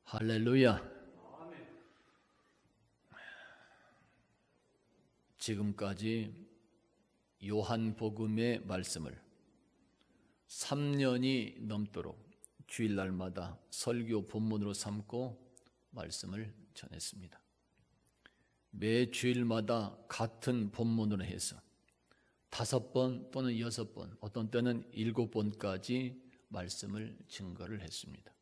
할렐루야. 지금까지 요한복음의 말씀을 3년이 넘도록 주일날마다 설교 본문으로 삼고 말씀을 전했습니다. 매 주일마다 같은 본문으로 해서 5번 또는 6번, 어떤 때는 7번까지 말씀을 증거를 했습니다.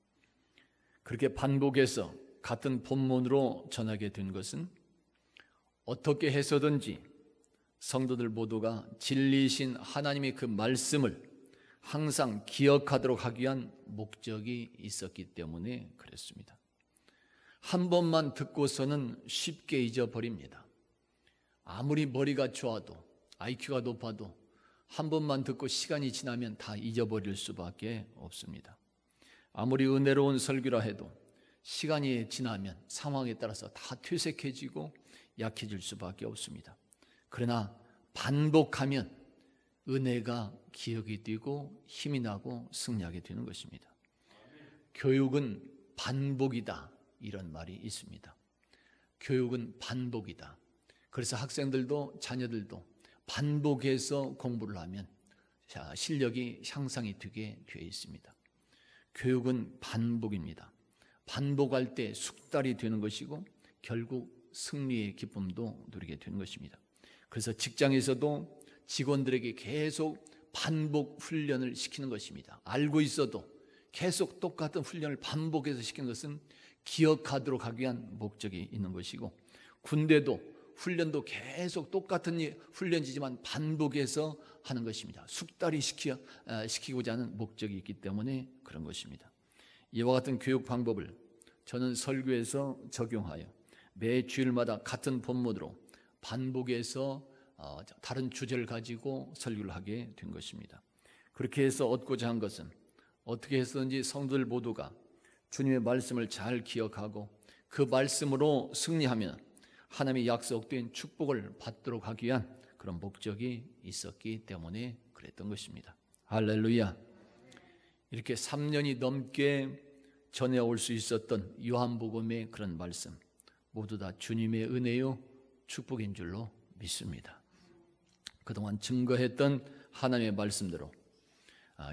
그렇게 반복해서 같은 본문으로 전하게 된 것은 어떻게 해서든지 성도들 모두가 진리이신 하나님의 그 말씀을 항상 기억하도록 하기 위한 목적이 있었기 때문에 그랬습니다. 한 번만 듣고서는 쉽게 잊어버립니다. 아무리 머리가 좋아도 IQ가 높아도 한 번만 듣고 시간이 지나면 다 잊어버릴 수밖에 없습니다. 아무리 은혜로운 설교라 해도 시간이 지나면 상황에 따라서 다 퇴색해지고 약해질 수밖에 없습니다. 그러나 반복하면 은혜가 기억이 되고 힘이 나고 승리하게 되는 것입니다. 교육은 반복이다, 이런 말이 있습니다. 교육은 반복이다. 그래서 학생들도 자녀들도 반복해서 공부를 하면 실력이 향상이 되게 되어 있습니다. 교육은 반복입니다. 반복할 때 숙달이 되는 것이고 결국 승리의 기쁨도 누리게 되는 것입니다. 그래서 직장에서도 직원들에게 계속 반복 훈련을 시키는 것입니다. 알고 있어도 계속 똑같은 훈련을 반복해서 시키는 것은 기억하도록 하기 위한 목적이 있는 것이고, 군대도 훈련도 계속 똑같은 훈련이지만 반복해서 하는 것입니다. 숙달이 시키고자 하는 목적이 있기 때문에 그런 것입니다. 이와 같은 교육 방법을 저는 설교에서 적용하여 매 주일마다 같은 본문으로 반복해서 다른 주제를 가지고 설교를 하게 된 것입니다. 그렇게 해서 얻고자 한 것은 어떻게 해서든지 성도들 모두가 주님의 말씀을 잘 기억하고 그 말씀으로 승리하면 하나님의 약속된 축복을 받도록 하기 위한 그런 목적이 있었기 때문에 그랬던 것입니다. 할렐루야. 이렇게 3년이 넘게 전해올 수 있었던 요한복음의 그런 말씀 모두 다 주님의 은혜요 축복인 줄로 믿습니다. 그동안 증거했던 하나님의 말씀대로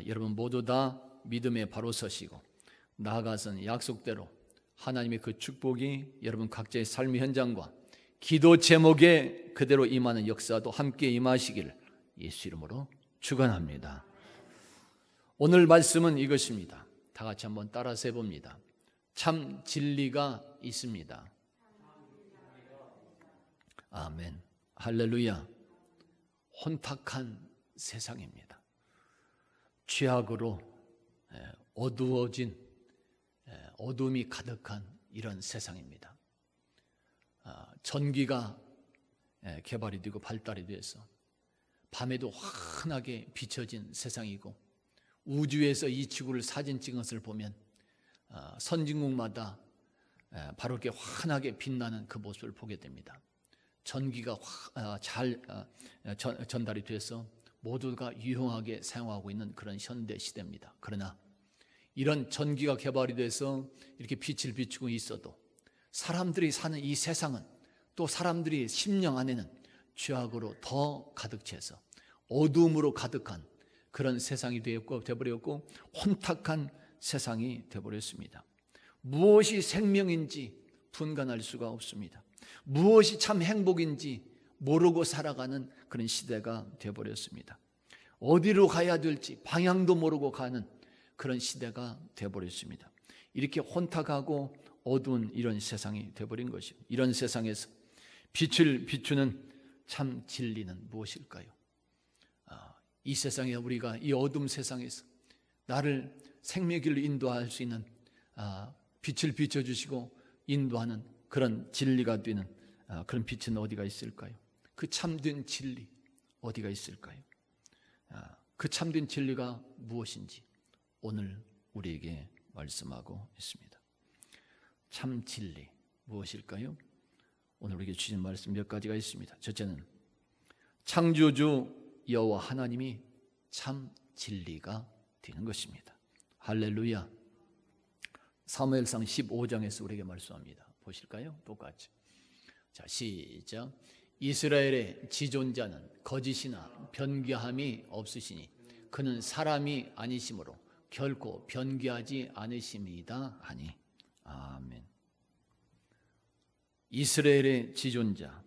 여러분 모두 다 믿음에 바로 서시고 나아가서는 약속대로 하나님의 그 축복이 여러분 각자의 삶의 현장과 기도 제목에 그대로 임하는 역사도 함께 임하시기를 예수 이름으로 축원합니다. 오늘 말씀은 이것입니다. 다 같이 한번 따라서 해봅니다. 참 진리가 있습니다. 아멘. 할렐루야. 혼탁한 세상입니다. 죄악으로 어두워진 어둠이 가득한 이런 세상입니다. 전기가 개발이 되고 발달이 돼서 밤에도 환하게 비춰진 세상이고, 우주에서 이 지구를 사진 찍은 것을 보면 선진국마다 바로 이렇게 환하게 빛나는 그 모습을 보게 됩니다. 전기가 잘 전달이 돼서 모두가 유용하게 사용하고 있는 그런 현대 시대입니다. 그러나 이런 전기가 개발이 돼서 이렇게 빛을 비추고 있어도 사람들이 사는 이 세상은 또 사람들이 심령 안에는 죄악으로 더 가득 채서 어두움으로 가득한 그런 세상이 되어버렸고 혼탁한 세상이 되어버렸습니다. 무엇이 생명인지 분간할 수가 없습니다. 무엇이 참 행복인지 모르고 살아가는 그런 시대가 되어버렸습니다. 어디로 가야 될지 방향도 모르고 가는 그런 시대가 되어버렸습니다. 이렇게 혼탁하고 어두운 이런 세상이 되어버린 것입니다. 이런 세상에서 빛을 비추는 참 진리는 무엇일까요? 이 세상에 우리가 이 어둠 세상에서 나를 생명의 길로 인도할 수 있는 빛을 비춰주시고 인도하는 그런 진리가 되는 그런 빛은 어디가 있을까요? 그 참된 진리 어디가 있을까요? 그 참된 진리가 무엇인지 오늘 우리에게 말씀하고 있습니다. 참 진리 무엇일까요? 오늘 우리에게 주신 말씀 몇 가지가 있습니다. 첫째는 창조주 여호와 하나님이 참 진리가 되는 것입니다. 할렐루야. 사무엘상 15장에서 우리에게 말씀합니다. 보실까요? 똑같이. 자, 시작. 이스라엘의 지존자는 거짓이나 변개함이 없으시니 그는 사람이 아니시므로 결코 변개하지 않으심이다 하니. 아멘. 이스라엘의 지존자,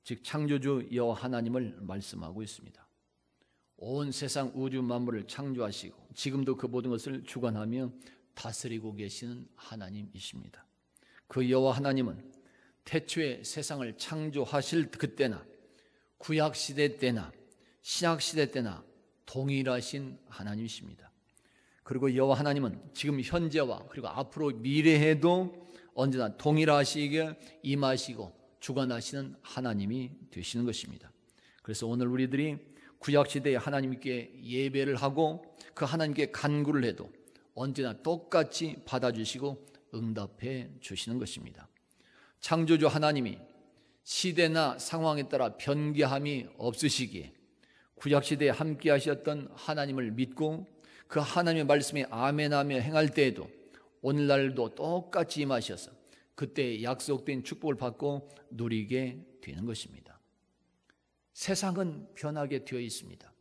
즉 창조주 여호와 하나님을 말씀하고 있습니다. 온 세상 우주 만물을 창조하시고 지금도 그 모든 것을 주관하며 다스리고 계시는 하나님이십니다. 그 여호와 하나님은 태초에 세상을 창조하실 그때나 구약시대 때나 신약시대 때나 동일하신 하나님이십니다. 그리고 여호와 하나님은 지금 현재와 그리고 앞으로 미래에도 언제나 동일하시게 임하시고 주관하시는 하나님이 되시는 것입니다. 그래서 오늘 우리들이 구약시대에 하나님께 예배를 하고 그 하나님께 간구를 해도 언제나 똑같이 받아주시고 응답해 주시는 것입니다. 창조주 하나님이 시대나 상황에 따라 변개함이 없으시기에 구약시대에 함께 하셨던 하나님을 믿고 그 하나님의 말씀에 아멘하며 행할 때에도 오늘날도 똑같이 임하셔서 그때 약속된 축복을 받고 누리게 되는 것입니다. 세상은 변하게 되어 있습니다.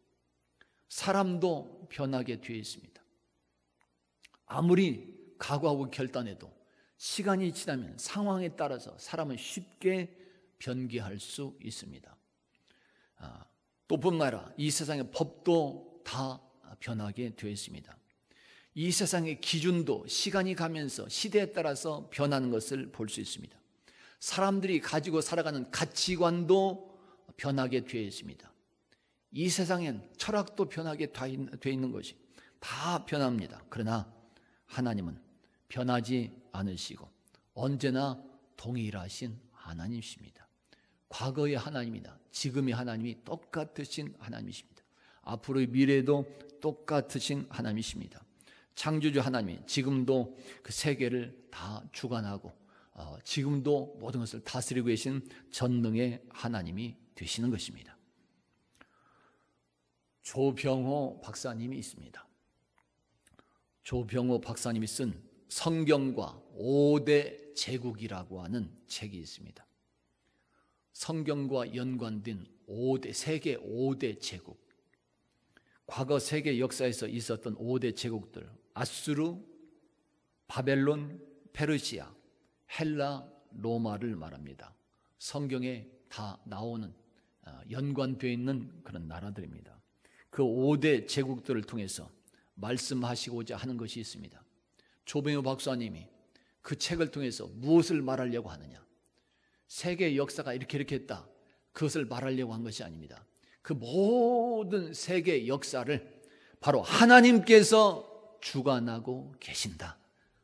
사람도 변하게 되어 있습니다. 아무리 각오하고 결단해도 시간이 지나면 상황에 따라서 사람은 쉽게 변개할 수 있습니다. 또 뿐만 아니라 이 세상의 법도 다 변하게 되어 있습니다. 이 세상의 기준도 시간이 가면서 시대에 따라서 변하는 것을 볼 수 있습니다. 사람들이 가지고 살아가는 가치관도 변하게 되어 있습니다. 이 세상엔 철학도 변하게 되어 있는 것이 다 변합니다. 그러나 하나님은 변하지 않으시고 언제나 동일하신 하나님이십니다. 과거의 하나님이나 지금의 하나님이 똑같으신 하나님이십니다. 앞으로의 미래도 똑같으신 하나님이십니다. 창조주 하나님이 지금도 그 세계를 다 주관하고 지금도 모든 것을 다스리고 계신 전능의 하나님이 되시는 것입니다. 조병호 박사님이 있습니다. 조병호 박사님이 쓴 성경과 5대 제국이라고 하는 책이 있습니다. 성경과 연관된 세계 5대 제국, 과거 세계 역사에서 있었던 5대 제국들, 아수르, 바벨론, 페르시아, 헬라, 로마를 말합니다. 성경에 다 나오는 연관되어 있는 그런 나라들입니다. 그 5대 제국들을 통해서 말씀하시고자 하는 것이 있습니다. 조병호 박사님이 그 책을 통해서 무엇을 말하려고 하느냐? 세계의 역사가 이렇게 했다, 그것을 말하려고 한 것이 아닙니다. 그 모든 세계 역사를 바로 하나님께서 주관하고 계신다,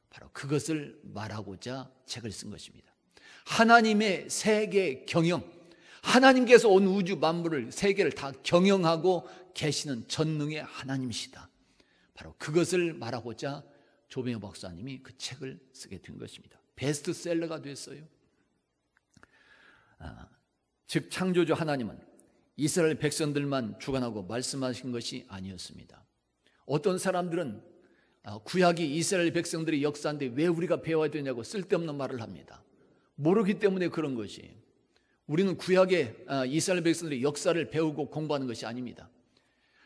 바로 그것을 말하고자 책을 쓴 것입니다. 하나님의 세계 경영, 하나님께서 온 우주 만물을, 세계를 다 경영하고 계시는 전능의 하나님이시다, 바로 그것을 말하고자 조병호 박사님이 그 책을 쓰게 된 것입니다. 베스트셀러가 됐어요. 즉 창조주 하나님은 이스라엘 백성들만 주관하고 말씀하신 것이 아니었습니다. 어떤 사람들은 구약이 이스라엘 백성들의 역사인데 왜 우리가 배워야 되냐고 쓸데없는 말을 합니다. 모르기 때문에 그런 것이에요. 우리는 구약의 이스라엘 백성들의 역사를 배우고 공부하는 것이 아닙니다.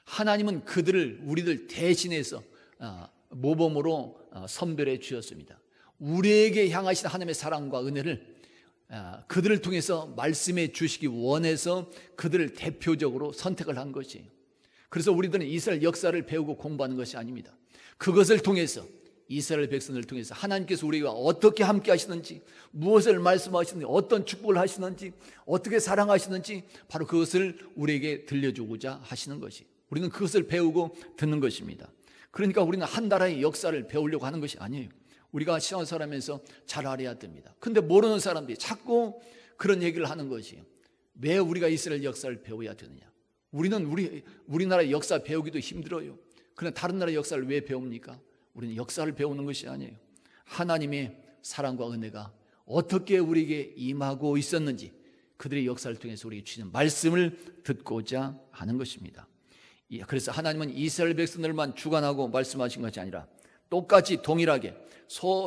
하나님은 우리들 대신해서 모범으로 선별해 주셨습니다. 우리에게 향하신 하나님의 사랑과 은혜를 그들을 통해서 말씀해 주시기 원해서 그들을 대표적으로 선택을 한 것이에요. 그래서 우리들은 이스라엘 역사를 배우고 공부하는 것이 아닙니다. 그것을 통해서 이스라엘 백성을 통해서 하나님께서 우리가 어떻게 함께 하시는지, 무엇을 말씀하시는지, 어떤 축복을 하시는지, 어떻게 사랑하시는지 바로 그것을 우리에게 들려주고자 하시는 것이, 우리는 그것을 배우고 듣는 것입니다. 그러니까 우리는 한 나라의 역사를 배우려고 하는 것이 아니에요. 우리가 신앙생활 하면서 잘 알아야 됩니다. 그런데 모르는 사람들이 자꾸 그런 얘기를 하는 것이에요. 왜 우리가 이스라엘 역사를 배워야 되느냐? 우리는 우리나라의 역사 배우기도 힘들어요. 그러나 다른 나라의 역사를 왜 배웁니까? 우리는 역사를 배우는 것이 아니에요. 하나님의 사랑과 은혜가 어떻게 우리에게 임하고 있었는지 그들의 역사를 통해서 우리에게 주시는 말씀을 듣고자 하는 것입니다. 그래서 하나님은 이스라엘 백성들만 주관하고 말씀하신 것이 아니라 똑같이 동일하게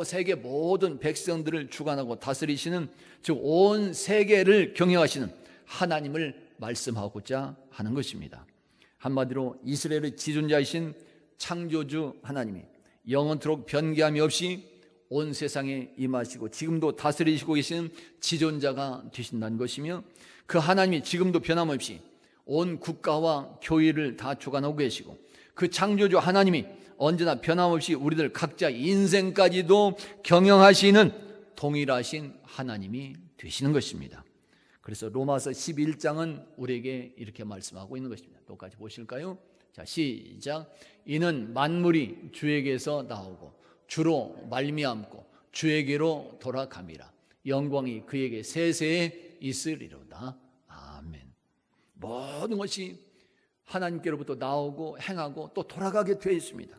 세계 모든 백성들을 주관하고 다스리시는, 즉 온 세계를 경영하시는 하나님을 말씀하고자 하는 것입니다. 한마디로 이스라엘의 지존자이신 창조주 하나님이 영원토록 변개함이 없이 온 세상에 임하시고 지금도 다스리시고 계시는 지존자가 되신다는 것이며, 그 하나님이 지금도 변함없이 온 국가와 교회를 다 주관하고 계시고, 그 창조주 하나님이 언제나 변함없이 우리들 각자 인생까지도 경영하시는 동일하신 하나님이 되시는 것입니다. 그래서 로마서 11장은 우리에게 이렇게 말씀하고 있는 것입니다. 똑같이 보실까요? 자, 시작. 이는 만물이 주에게서 나오고 주로 말미암고 주에게로 돌아감이라. 영광이 그에게 세세에 있으리로다. 아멘. 모든 것이 하나님께로부터 나오고 행하고 또 돌아가게 되어 있습니다.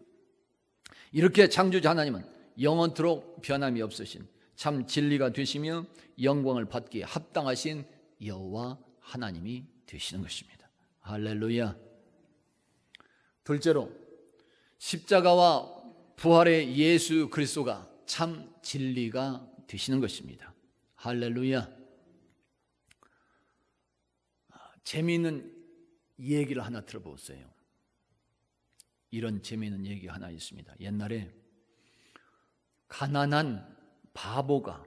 이렇게 창조주 하나님은 영원토록 변함이 없으신 참 진리가 되시며 영광을 받기에 합당하신 여호와 하나님이 되시는 것입니다. 할렐루야. 둘째로, 십자가와 부활의 예수 그리스도가 참 진리가 되시는 것입니다. 할렐루야. 재미있는 얘기를 하나 들어보세요. 이런 재미있는 얘기가 하나 있습니다. 옛날에 가난한 바보가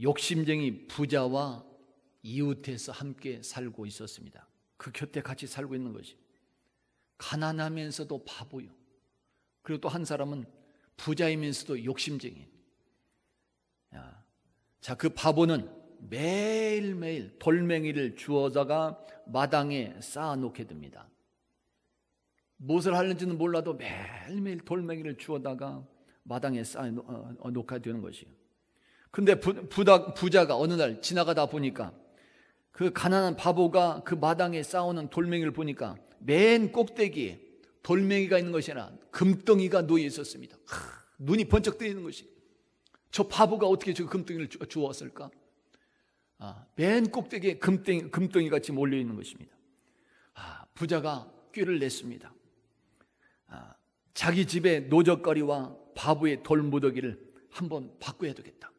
욕심쟁이 부자와 이웃에서 함께 살고 있었습니다. 그 곁에 같이 살고 있는 것이, 가난하면서도 바보요. 그리고 또 한 사람은 부자이면서도 욕심쟁이. 자, 그 바보는 매일매일 돌멩이를 주워다가 마당에 쌓아놓게 됩니다. 무엇을 하는지는 몰라도 매일매일 돌멩이를 주워다가 마당에 쌓아놓게 되는 것이에요. 근데 부자가 어느 날 지나가다 보니까 그 가난한 바보가 그 마당에 쌓아놓은 돌멩이를 보니까 맨 꼭대기에 돌멩이가 있는 것이 아니라 금덩이가 놓여 있었습니다. 눈이 번쩍 뜨이는 것이, 저 바보가 어떻게 저 금덩이를 주웠을까? 맨 꼭대기에 금덩이 같이 몰려 있는 것입니다. 부자가 꾀를 냈습니다. 자기 집의 노적거리와 바보의 돌무더기를 한번 바꿔야 되겠다.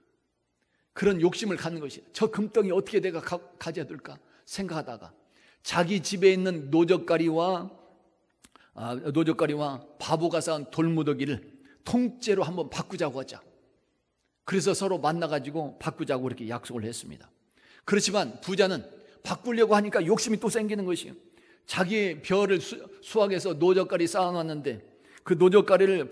그런 욕심을 갖는 것이에요. 저 금덩이 어떻게 내가 가져야 될까 생각하다가 자기 집에 있는 노적거리와 바보가 쌓은 돌무더기를 통째로 한번 바꾸자고 하자. 그래서 서로 만나가지고 바꾸자고 그렇게 약속을 했습니다. 그렇지만 부자는 바꾸려고 하니까 욕심이 또 생기는 것이에요. 자기의 벼를 수확해서 노적거리 쌓아놨는데 그 노적거리를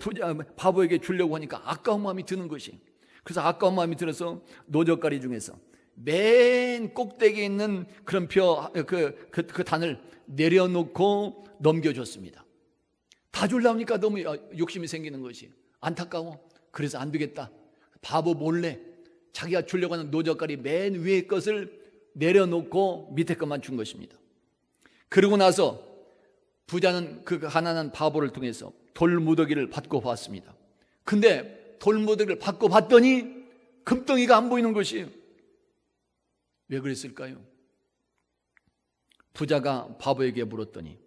바보에게 주려고 하니까 아까운 마음이 드는 것이에요. 그래서 아까운 마음이 들어서 노적거리 중에서 맨 꼭대기에 있는 그런 그 단을 내려놓고 넘겨줬습니다. 다 주려니까 너무 욕심이 생기는 것이 안타까워. 그래서 안 되겠다. 바보 몰래 자기가 주려고 하는 노적거리 맨 위의 것을 내려놓고 밑에 것만 준 것입니다. 그러고 나서 부자는 그 가난한 바보를 통해서 돌무더기를 받고 봤습니다. 근데 돌무더기를 받고 봤더니 금덩이가 안 보이는 것이에요. 왜 그랬을까요? 부자가 바보에게 물었더니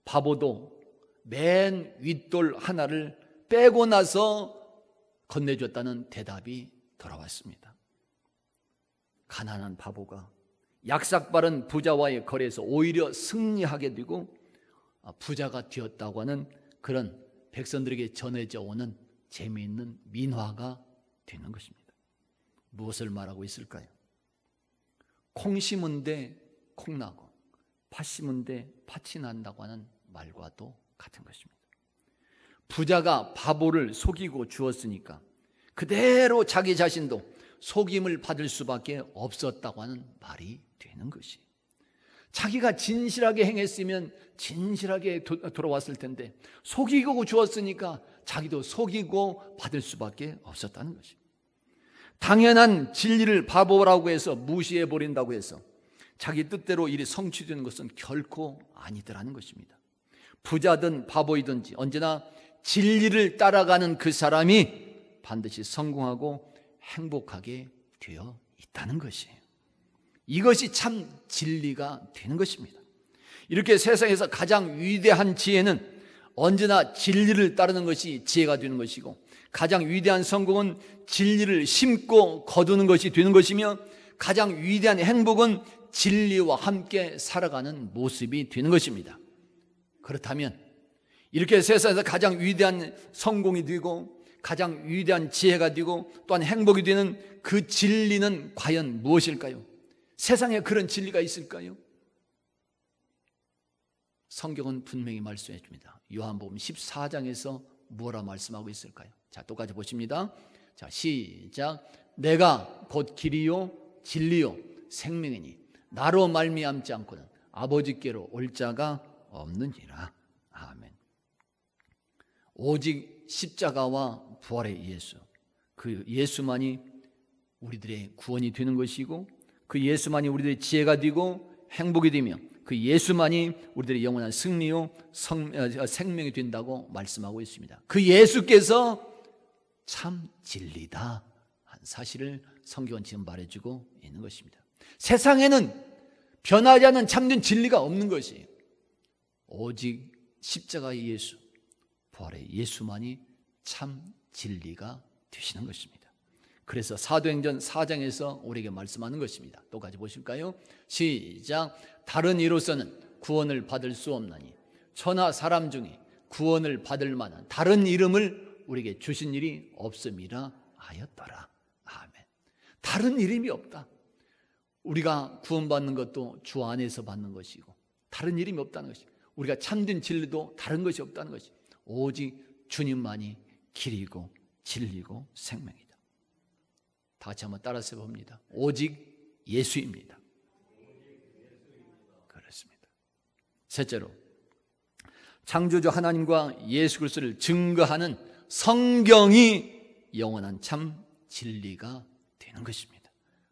바보도 맨 윗돌 하나를 빼고 나서 건네줬다는 대답이 돌아왔습니다. 가난한 바보가 약삭빠른 부자와의 거래에서 오히려 승리하게 되고 부자가 되었다고 하는 그런 백성들에게 전해져 오는 재미있는 민화가 되는 것입니다. 무엇을 말하고 있을까요? 콩 심은데 콩 나고 팥 심은데 팥이 난다고 하는 말과도 같은 것입니다. 부자가 바보를 속이고 주었으니까 그대로 자기 자신도 속임을 받을 수밖에 없었다고 하는 말이 되는 것이, 자기가 진실하게 행했으면 진실하게 돌아왔을 텐데 속이고 주었으니까 자기도 속이고 받을 수밖에 없었다는 것이, 당연한 진리를 바보라고 해서 무시해버린다고 해서 자기 뜻대로 일이 성취되는 것은 결코 아니더라는 것입니다. 부자든 바보이든지 언제나 진리를 따라가는 그 사람이 반드시 성공하고 행복하게 되어 있다는 것이에요. 이것이 참 진리가 되는 것입니다. 이렇게 세상에서 가장 위대한 지혜는 언제나 진리를 따르는 것이 지혜가 되는 것이고, 가장 위대한 성공은 진리를 심고 거두는 것이 되는 것이며, 가장 위대한 행복은 진리와 함께 살아가는 모습이 되는 것입니다. 그렇다면 이렇게 세상에서 가장 위대한 성공이 되고 가장 위대한 지혜가 되고 또한 행복이 되는 그 진리는 과연 무엇일까요? 세상에 그런 진리가 있을까요? 성경은 분명히 말씀해 줍니다. 요한복음 14장에서 뭐라 말씀하고 있을까요? 자, 똑같이 보십니다. 자, 시작. 내가 곧 길이요 진리요 생명이니 나로 말미암지 않고는 아버지께로 올 자가 없느니라. 아멘. 오직 십자가와 부활의 예수, 그 예수만이 우리들의 구원이 되는 것이고, 그 예수만이 우리들의 지혜가 되고 행복이 되며, 그 예수만이 우리들의 영원한 승리요 생명이 된다고 말씀하고 있습니다. 그 예수께서 참 진리다 한 사실을 성경은 지금 말해주고 있는 것입니다. 세상에는 변하지 않는 참된 진리가 없는 것이에요. 오직 십자가의 예수, 부활의 예수만이 참 진리가 되시는 것입니다. 그래서 사도행전 4장에서 우리에게 말씀하는 것입니다. 똑같이 보실까요? 시작. 다른 이로서는 구원을 받을 수 없나니 천하 사람 중에 구원을 받을 만한 다른 이름을 우리에게 주신 일이 없음이라 하였더라. 아멘. 다른 이름이 없다. 우리가 구원받는 것도 주 안에서 받는 것이고 다른 이름이 없다는 것이, 우리가 참된 진리도 다른 것이 없다는 것이, 오직 주님만이 길이고 진리고 생명이다. 다 같이 한번 따라서 봅니다. 오직 예수입니다. 그렇습니다. 셋째로, 창조주 하나님과 예수 그리스도를 증거하는 성경이 영원한 참 진리가 되는 것입니다.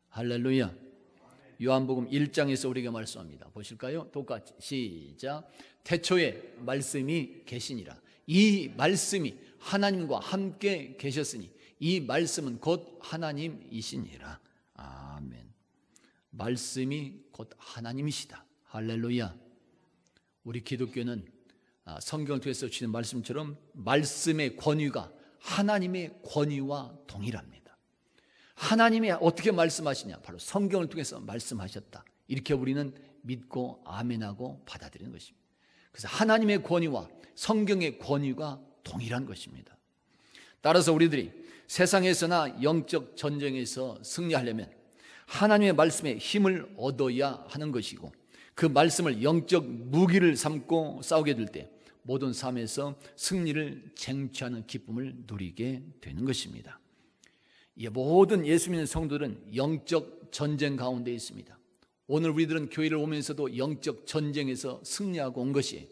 할렐루야. 요한복음 1장에서 우리에게 말씀합니다. 보실까요? 똑같이 시작. 태초에 말씀이 계시니라. 이 말씀이 하나님과 함께 계셨으니 이 말씀은 곧 하나님이시니라. 아멘. 말씀이 곧 하나님이시다. 할렐루야. 우리 기독교는 성경을 통해서 주시는 말씀처럼 말씀의 권위가 하나님의 권위와 동일합니다. 하나님이 어떻게 말씀하시냐? 바로 성경을 통해서 말씀하셨다. 이렇게 우리는 믿고 아멘하고 받아들이는 것입니다. 그래서 하나님의 권위와 성경의 권위가 동일한 것입니다. 따라서 우리들이 세상에서나 영적 전쟁에서 승리하려면 하나님의 말씀에 힘을 얻어야 하는 것이고, 그 말씀을 영적 무기를 삼고 싸우게 될 때 모든 삶에서 승리를 쟁취하는 기쁨을 누리게 되는 것입니다. 모든 예수 믿는 성도들은 영적 전쟁 가운데 있습니다. 오늘 우리들은 교회를 오면서도 영적 전쟁에서 승리하고 온 것이,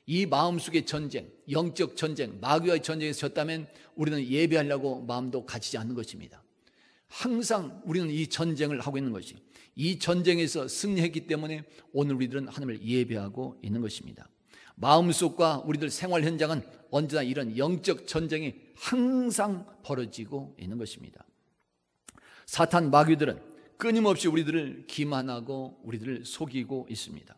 이 마음속의 전쟁, 영적 전쟁, 마귀와의 전쟁에서 졌다면 우리는 예배하려고 마음도 갖추지 않는 것입니다. 항상 우리는 이 전쟁을 하고 있는 것이, 이 전쟁에서 승리했기 때문에 오늘 우리들은 하나님을 예배하고 있는 것입니다. 마음속과 우리들 생활 현장은 언제나 이런 영적 전쟁이 항상 벌어지고 있는 것입니다. 사탄 마귀들은 끊임없이 우리들을 기만하고 우리들을 속이고 있습니다.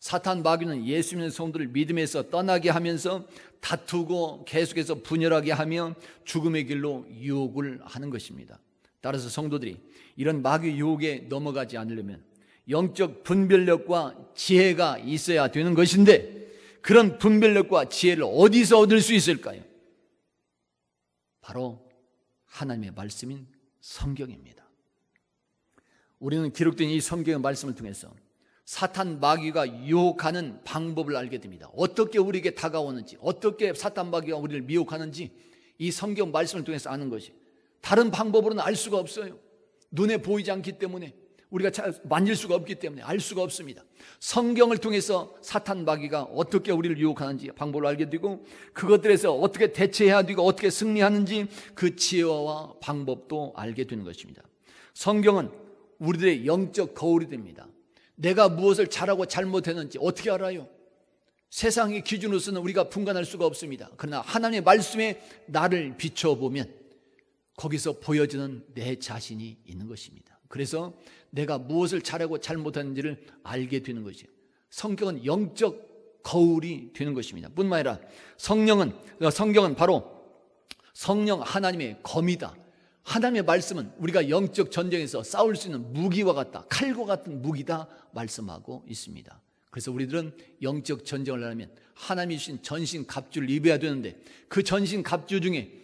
사탄 마귀는 예수 믿는 성도를 믿음에서 떠나게 하면서 다투고 계속해서 분열하게 하며 죽음의 길로 유혹을 하는 것입니다. 따라서 성도들이 이런 마귀 유혹에 넘어가지 않으려면 영적 분별력과 지혜가 있어야 되는 것인데, 그런 분별력과 지혜를 어디서 얻을 수 있을까요? 바로 하나님의 말씀인 성경입니다. 우리는 기록된 이 성경의 말씀을 통해서 사탄 마귀가 유혹하는 방법을 알게 됩니다. 어떻게 우리에게 다가오는지, 어떻게 사탄 마귀가 우리를 미혹하는지 이 성경 말씀을 통해서 아는 것이, 다른 방법으로는 알 수가 없어요. 눈에 보이지 않기 때문에, 우리가 만질 수가 없기 때문에 알 수가 없습니다. 성경을 통해서 사탄 마귀가 어떻게 우리를 유혹하는지 방법을 알게 되고, 그것들에서 어떻게 대처해야 되고 어떻게 승리하는지 그 지혜와 방법도 알게 되는 것입니다. 성경은 우리들의 영적 거울이 됩니다. 내가 무엇을 잘하고 잘못했는지 어떻게 알아요? 세상의 기준으로서는 우리가 분간할 수가 없습니다. 그러나 하나님의 말씀에 나를 비춰보면 거기서 보여지는 내 자신이 있는 것입니다. 그래서 내가 무엇을 잘하고 잘못했는지를 알게 되는 것이에요. 성경은 영적 거울이 되는 것입니다. 뿐만 아니라 성경은 바로 성령 하나님의 검이다. 하나님의 말씀은 우리가 영적 전쟁에서 싸울 수 있는 무기와 같다. 칼과 같은 무기다 말씀하고 있습니다. 그래서 우리들은 영적 전쟁을 하려면 하나님이 주신 전신 갑주를 입어야 되는데, 그 전신 갑주 중에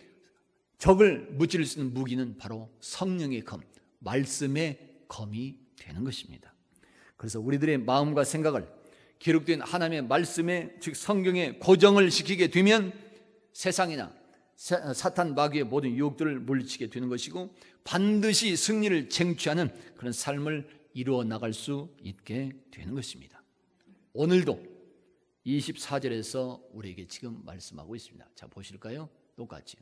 적을 무찌를 수 있는 무기는 바로 성령의 검, 말씀의 검이 되는 것입니다. 그래서 우리들의 마음과 생각을 기록된 하나님의 말씀에, 즉 성경에 고정을 시키게 되면 세상이나 사탄 마귀의 모든 유혹들을 물리치게 되는 것이고, 반드시 승리를 쟁취하는 그런 삶을 이루어 나갈 수 있게 되는 것입니다. 오늘도 24절에서 우리에게 지금 말씀하고 있습니다. 자, 보실까요? 똑같이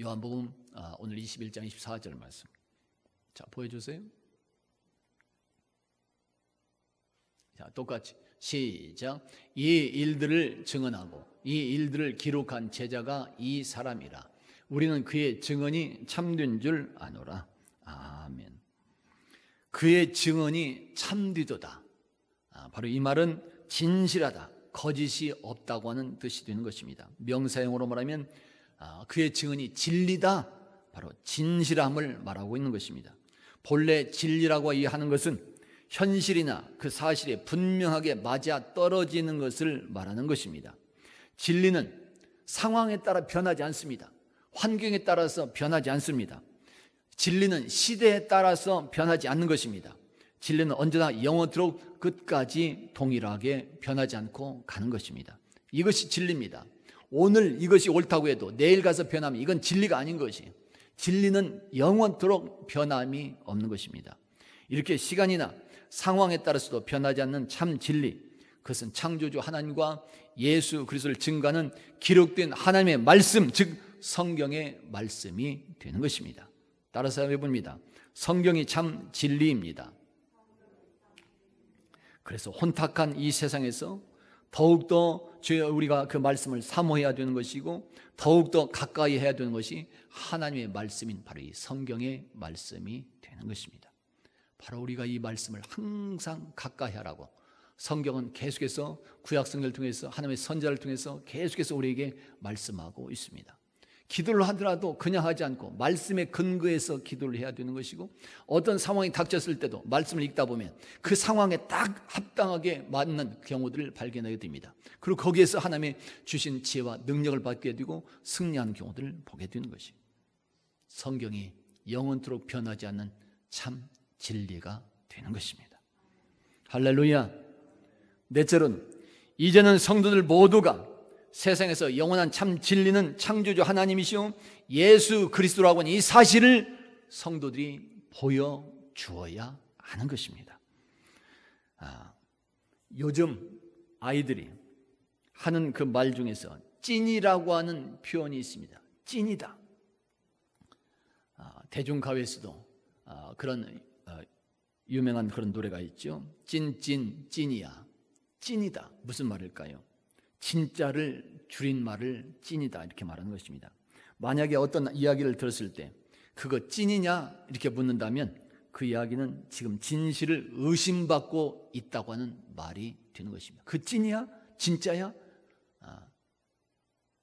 요한복음 오늘 21장 24절 말씀. 자, 보여주세요. 자, 똑같이 시작. 이 일들을 증언하고 이 일들을 기록한 제자가 이 사람이라. 우리는 그의 증언이 참된 줄 아노라. 아멘. 그의 증언이 참되도다. 바로 이 말은 진실하다, 거짓이 없다고 하는 뜻이 되는 것입니다. 명사형으로 말하면 그의 증언이 진리다, 바로 진실함을 말하고 있는 것입니다. 본래 진리라고 하는 것은 현실이나 그 사실에 분명하게 맞아 떨어지는 것을 말하는 것입니다. 진리는 상황에 따라 변하지 않습니다. 환경에 따라서 변하지 않습니다. 진리는 시대에 따라서 변하지 않는 것입니다. 진리는 언제나 영원토록 끝까지 동일하게 변하지 않고 가는 것입니다. 이것이 진리입니다. 오늘 이것이 옳다고 해도 내일 가서 변하면 이건 진리가 아닌 것이에요. 진리는 영원토록 변함이 없는 것입니다. 이렇게 시간이나 상황에 따라서도 변하지 않는 참 진리, 그것은 창조주 하나님과 예수 그리스도를 증거하는 기록된 하나님의 말씀, 즉 성경의 말씀이 되는 것입니다. 따라서 해봅니다. 성경이 참 진리입니다. 그래서 혼탁한 이 세상에서 더욱더 우리가 그 말씀을 사모해야 되는 것이고, 더욱더 가까이 해야 되는 것이 하나님의 말씀인 바로 이 성경의 말씀이 되는 것입니다. 바로 우리가 이 말씀을 항상 가까이 하라고 성경은 계속해서 구약성경을 통해서 하나님의 선지자를 통해서 계속해서 우리에게 말씀하고 있습니다. 기도를 하더라도 그냥 하지 않고 말씀에 근거해서 기도를 해야 되는 것이고, 어떤 상황이 닥쳤을 때도 말씀을 읽다 보면 그 상황에 딱 합당하게 맞는 경우들을 발견하게 됩니다. 그리고 거기에서 하나님의 주신 지혜와 능력을 받게 되고 승리하는 경우들을 보게 되는 것이, 성경이 영원토록 변하지 않는 참 진리가 되는 것입니다. 할렐루야. 넷째로는 이제는 성도들 모두가 세상에서 영원한 참 진리는 창조주 하나님이시오 예수 그리스도라고 하는 이 사실을 성도들이 보여주어야 하는 것입니다. 요즘 아이들이 하는 그 말 중에서 찐이라고 하는 표현이 있습니다. 찐이다. 대중가요에서도 그런 유명한 그런 노래가 있죠. 찐이야. 찐이다. 무슨 말일까요? 진짜를 줄인 말을 찐이다 이렇게 말하는 것입니다. 만약에 어떤 이야기를 들었을 때 그거 찐이냐 이렇게 묻는다면 그 이야기는 지금 진실을 의심받고 있다고 하는 말이 되는 것입니다. 그 찐이야? 진짜야?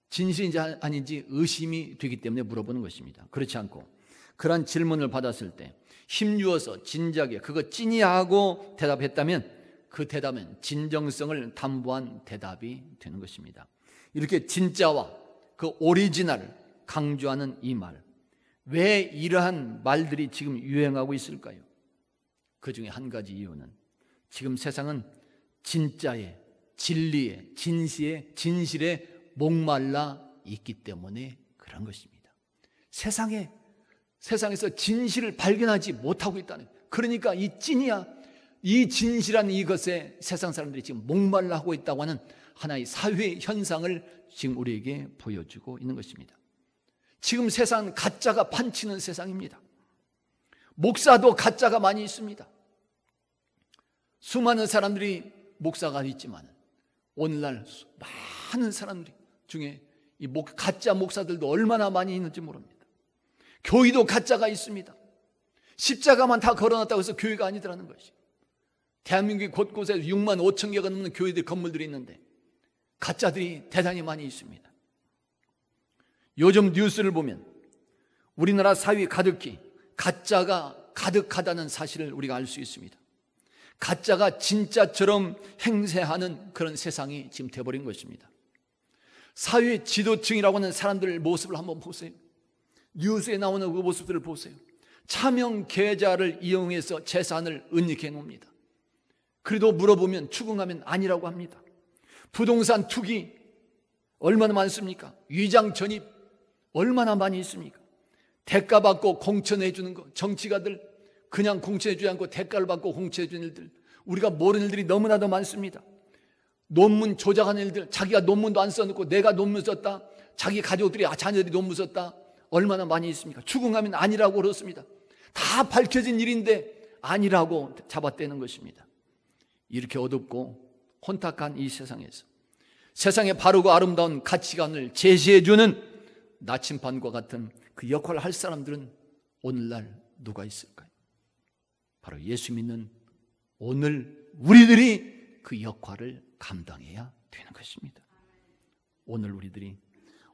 진실인지 아닌지 의심이 되기 때문에 물어보는 것입니다. 그렇지 않고 그런 질문을 받았을 때 힘주어서 진지하게 그거 찐이야 하고 대답했다면 그 대답은 진정성을 담보한 대답이 되는 것입니다. 이렇게 진짜와 그 오리지널을 강조하는 이 말, 왜 이러한 말들이 지금 유행하고 있을까요? 그 중에 한 가지 이유는 지금 세상은 진짜에, 진리에, 진실에 목말라 있기 때문에 그런 것입니다. 세상에서 진실을 발견하지 못하고 있다는, 그러니까 이 찐이야, 이 진실한 이것에 세상 사람들이 지금 목말라 하고 있다고 하는 하나의 사회 현상을 지금 우리에게 보여주고 있는 것입니다. 지금 세상은 가짜가 판치는 세상입니다. 목사도 가짜가 많이 있습니다. 수많은 사람들이 목사가 있지만 오늘날 많은 사람들 중에 이 가짜 목사들도 얼마나 많이 있는지 모릅니다. 교회도 가짜가 있습니다. 십자가만 다 걸어놨다고 해서 교회가 아니더라는 것이. 대한민국 곳곳에 6만 5천 개가 넘는 교회들 건물들이 있는데 가짜들이 대단히 많이 있습니다. 요즘 뉴스를 보면 우리나라 사회 가득히 가짜가 가득하다는 사실을 우리가 알 수 있습니다. 가짜가 진짜처럼 행세하는 그런 세상이 지금 돼버린 것입니다. 사회 지도층이라고 하는 사람들 모습을 한번 보세요. 뉴스에 나오는 그 모습들을 보세요. 차명 계좌를 이용해서 재산을 은닉해 놓습니다. 그래도 물어보면 추궁하면 아니라고 합니다. 부동산 투기 얼마나 많습니까? 위장 전입 얼마나 많이 있습니까? 대가 받고 공천해 주는 거, 정치가들 그냥 공천해 주지 않고 대가를 받고 공천해 주는 일들, 우리가 모르는 일들이 너무나도 많습니다. 논문 조작하는 일들, 자기가 논문도 안 써놓고 내가 논문 썼다, 자기 가족들이 자녀들이 논문 썼다, 얼마나 많이 있습니까? 추궁하면 아니라고 그렇습니다. 다 밝혀진 일인데 아니라고 잡아떼는 것입니다. 이렇게 어둡고 혼탁한 이 세상에서 세상에 바르고 아름다운 가치관을 제시해주는 나침반과 같은 그 역할을 할 사람들은 오늘날 누가 있을까요? 바로 예수 믿는 오늘 우리들이 그 역할을 감당해야 되는 것입니다. 오늘 우리들이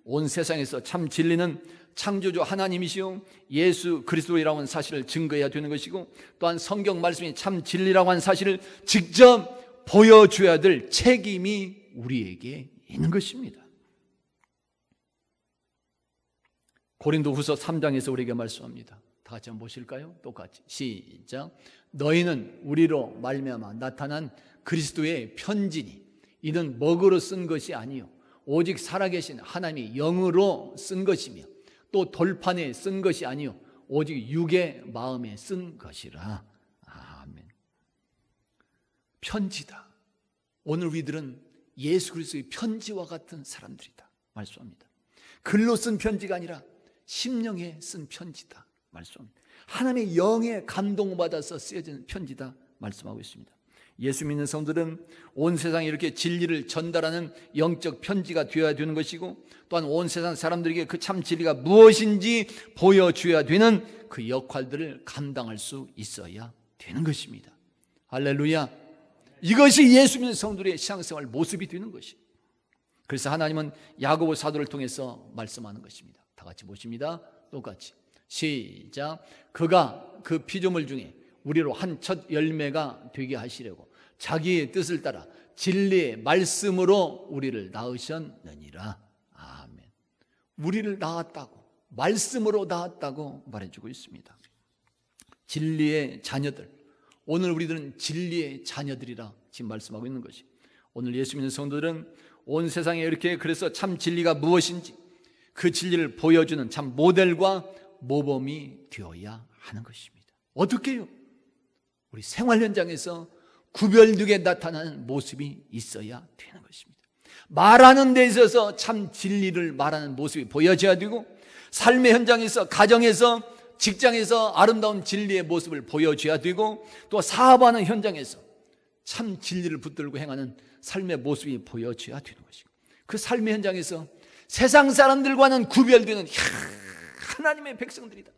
온 세상에서 참 진리는 창조주 하나님이시요 예수 그리스도이라고 하는 사실을 증거해야 되는 것이고, 또한 성경 말씀이 참 진리라고 하는 사실을 직접 보여줘야 될 책임이 우리에게 있는 것입니다. 고린도후서 3장에서 우리에게 말씀합니다. 다 같이 한번 보실까요? 똑같이 시작. 너희는 우리로 말미암아 나타난 그리스도의 편지니 이는 먹으로 쓴 것이 아니요 오직 살아계신 하나님의 영으로 쓴 것이며 또 돌판에 쓴 것이 아니요 오직 육의 마음에 쓴 것이라. 아멘. 편지다. 오늘 우리들은 예수 그리스도의 편지와 같은 사람들이다 말씀합니다. 글로 쓴 편지가 아니라 심령에 쓴 편지다 말씀합니다. 하나님의 영에 감동받아서 쓰여진 편지다 말씀하고 있습니다. 예수 믿는 성도들은 온 세상에 이렇게 진리를 전달하는 영적 편지가 되어야 되는 것이고, 또한 온 세상 사람들에게 그 참 진리가 무엇인지 보여줘야 되는 그 역할들을 감당할 수 있어야 되는 것입니다. 할렐루야. 이것이 예수 믿는 성도들의 신앙생활 모습이 되는 것입니다. 그래서 하나님은 야고보 사도를 통해서 말씀하는 것입니다. 다 같이 보십니다. 똑같이 시작. 그가 그 피조물 중에 우리로 한 첫 열매가 되게 하시려고 자기의 뜻을 따라 진리의 말씀으로 우리를 낳으셨느니라. 아멘. 우리를 낳았다고, 말씀으로 낳았다고 말해주고 있습니다. 진리의 자녀들, 오늘 우리들은 진리의 자녀들이라 지금 말씀하고 있는 것이, 오늘 예수 믿는 성도들은 온 세상에 이렇게 그래서 참 진리가 무엇인지 그 진리를 보여주는 참 모델과 모범이 되어야 하는 것입니다. 어떻게요? 우리 생활 현장에서 구별되게 나타나는 모습이 있어야 되는 것입니다. 말하는 데 있어서 참 진리를 말하는 모습이 보여져야 되고, 삶의 현장에서, 가정에서, 직장에서 아름다운 진리의 모습을 보여줘야 되고, 또 사업하는 현장에서 참 진리를 붙들고 행하는 삶의 모습이 보여져야 되는 것이고, 그 삶의 현장에서 세상 사람들과는 구별되는 하나님의 백성들이다,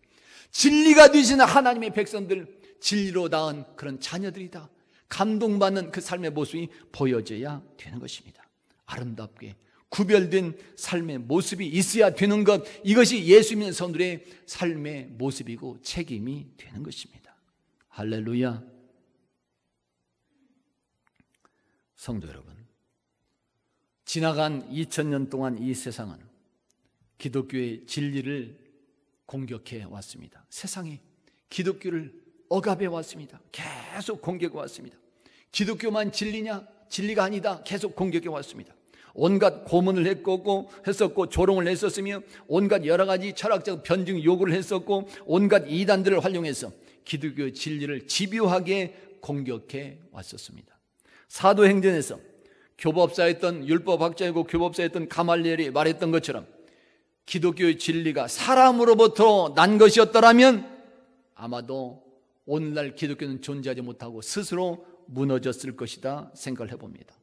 진리가 되시는 하나님의 백성들, 진리로 낳은 그런 자녀들이다, 감동받는 그 삶의 모습이 보여져야 되는 것입니다. 아름답게 구별된 삶의 모습이 있어야 되는 것, 이것이 예수 믿는 성도들의 삶의 모습이고 책임이 되는 것입니다. 할렐루야. 성도 여러분, 지나간 2000년 동안 이 세상은 기독교의 진리를 공격해 왔습니다. 세상이 기독교를 억압해 왔습니다. 계속 공격해 왔습니다. 기독교만 진리냐? 진리가 아니다. 계속 공격해 왔습니다. 온갖 고문을 했었고 조롱을 했었으며 온갖 여러 가지 철학적 변증 요구를 했었고 온갖 이단들을 활용해서 기독교의 진리를 집요하게 공격해 왔었습니다. 사도행전에서 교법사였던 율법학자이고 교법사였던 가말리엘이 말했던 것처럼 기독교의 진리가 사람으로부터 난 것이었더라면 아마도 오늘날 기독교는 존재하지 못하고 스스로 무너졌을 것이다 생각을 해봅니다.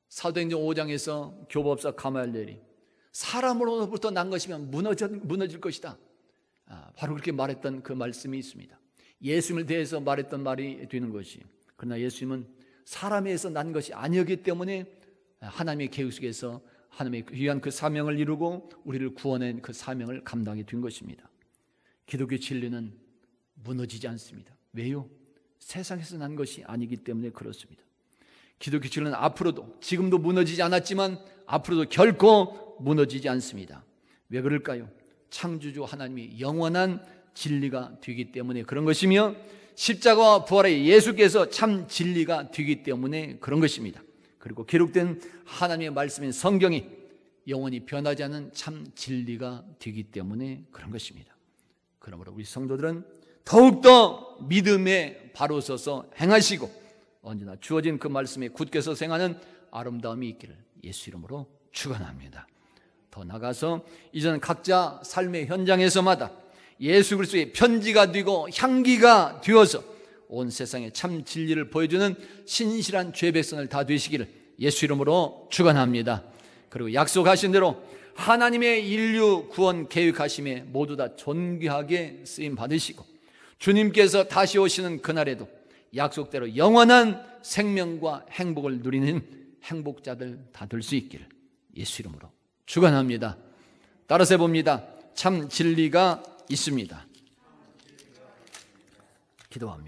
사도행전 5장에서 교법사 가말리엘이 사람으로부터 난 것이면 무너질 것이다, 바로 그렇게 말했던 그 말씀이 있습니다. 예수님을 대해서 말했던 말이 되는 것이 그러나 예수님은 사람에서 난 것이 아니었기 때문에 하나님의 계획 속에서 하나님의 위한 그 사명을 이루고 우리를 구원한 그 사명을 감당하게 된 것입니다. 기독교 진리는 무너지지 않습니다. 왜요? 세상에서 난 것이 아니기 때문에 그렇습니다. 기독교 진리는 앞으로도, 지금도 무너지지 않았지만 앞으로도 결코 무너지지 않습니다. 왜 그럴까요? 창조주 하나님이 영원한 진리가 되기 때문에 그런 것이며, 십자가와 부활의 예수께서 참 진리가 되기 때문에 그런 것입니다. 그리고 기록된 하나님의 말씀인 성경이 영원히 변하지 않는 참 진리가 되기 때문에 그런 것입니다. 그러므로 우리 성도들은 더욱더 믿음에 바로 서서 행하시고 언제나 주어진 그 말씀에 굳게 서서 행하는 아름다움이 있기를 예수 이름으로 축원합니다. 더 나아가서 이제는 각자 삶의 현장에서마다 예수 그리스도의 편지가 되고 향기가 되어서 온 세상에 참 진리를 보여주는 신실한 죄 백성을 다 되시기를 예수 이름으로 축원합니다. 그리고 약속하신 대로 하나님의 인류 구원 계획하심에 모두 다 존귀하게 쓰임 받으시고 주님께서 다시 오시는 그날에도 약속대로 영원한 생명과 행복을 누리는 행복자들 다 될 수 있기를 예수 이름으로 축원합니다. 따라서 해봅니다. 참 진리가 있습니다. 기도합니다.